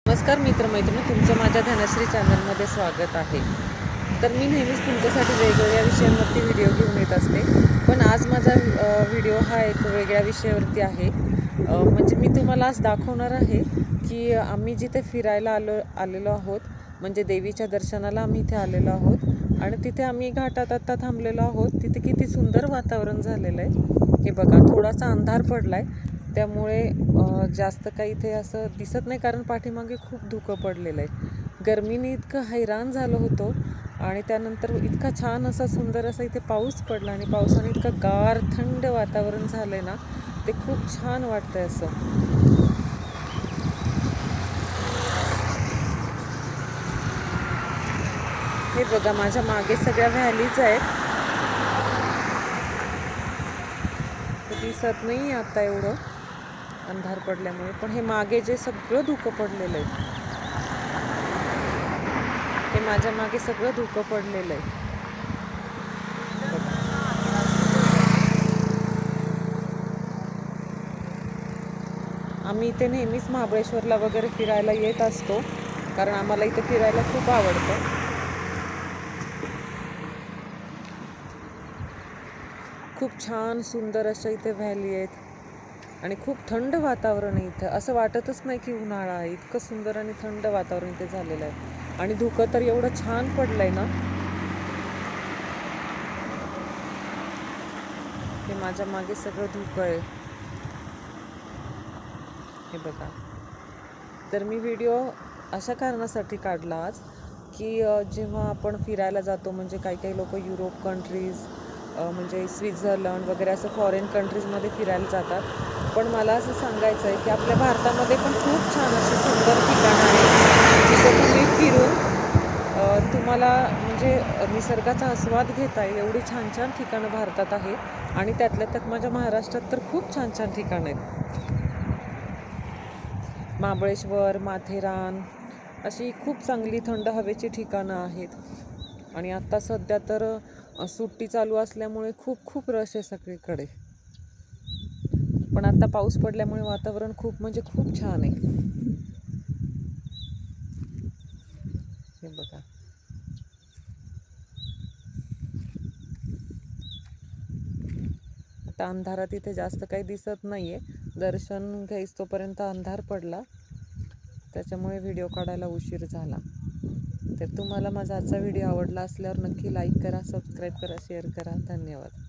नमस्कार मित्रमैत्रिणी, तुमचं माझ्या धनश्री चॅनलमध्ये स्वागत आहे. तर मी नेहमीच तुमच्यासाठी वेगवेगळ्या विषयांवरती व्हिडिओ घेऊन येत असते. पण आज माझा व्हिडिओ हा एक वेगळ्या विषयावरती आहे. म्हणजे मी तुम्हाला आज दाखवणार आहे की आम्ही जिथे फिरायला आलेलो आहोत, म्हणजे देवीच्या दर्शनाला आम्ही इथे आलेलो आहोत आणि तिथे आम्ही घाटात आत्ता थांबलेलो आहोत. तिथे किती सुंदर वातावरण झालेलं आहे. हे बघा, थोडासा अंधार पडला आहे, त्यामुळे जास्त काही इथे असं दिसत नाही, कारण पाठीमागे खूप धुकं पडलेलं आहे. गरमीने इतकं हैराण झालो होतो आणि त्यानंतर इतका छान असा सुंदर असा इथे पाऊस पडला आणि पावसाने इतकं गार थंड वातावरण झालं आहे ना, ते खूप छान वाटतंय असं. हे बघा, माझ्या मागे सगळ्या व्हॅलीज आहेत. दिसत नाही आता एवढं अंधार पडल्यामुळे, पण हे मागे जे सगळं धुकं पडलेलं आहे, हे माझ्या मागे सगळं धुकं पडलेलं आहे. आम्ही इथे नेहमीच महाबळेश्वरला वगैरे फिरायला येत असतो, कारण आम्हाला इथे फिरायला खूप आवडतं. खूप छान सुंदर असं इथे व्हॅली आहेत आणि खूप थंड वातावरण आहे इथं. असं वाटतच नाही की उन्हाळा आहे. इतकं सुंदर आणि थंड वातावरण इथे झालेलं आहे आणि धुकं तर एवढं छान पडलंय ना. हे माझ्या मागे सगळं धुकं आहे, हे बघा. तर मी व्हिडिओ अशा कारणासाठी काढला आज की जेव्हा आपण फिरायला जातो, म्हणजे काही काही लोक युरोप कंट्रीज, म्हणजे स्वित्झर्लंड वगैरे असं फॉरेन कंट्रीजमध्ये फिरायला जातात. पण मला असं सांगायचं आहे की आपल्या भारतामध्ये पण खूप छान अशी सुंदर ठिकाणं आहेत, जिथे तुम्ही फिरून तुम्हाला म्हणजे निसर्गाचा आस्वाद घेता येईल. एवढी छान छान ठिकाणं भारतात आहे आणि त्यातल्या त्यात माझ्या महाराष्ट्रात तर खूप छान छान ठिकाणं आहेत. महाबळेश्वर, माथेरान अशी खूप चांगली थंड हवेची ठिकाणं आहेत. आणि आत्ता सध्या तर सुट्टी चालू असल्यामुळे खूप खूप रश आहे सगळीकडे. पण आता पाऊस पडल्यामुळे वातावरण खूप म्हणजे खूप छान आहे, हे बघा. आता अंधारात इथे जास्त काही दिसत नाहीये. दर्शन घ्यायच तोपर्यंत अंधार पडला, त्याच्यामुळे व्हिडिओ काढायला उशीर झाला. तर तुम्हाला माझा आजचा व्हिडिओ आवडला असल्यावर नक्की लाईक करा, सबस्क्राईब करा, शेअर करा. धन्यवाद.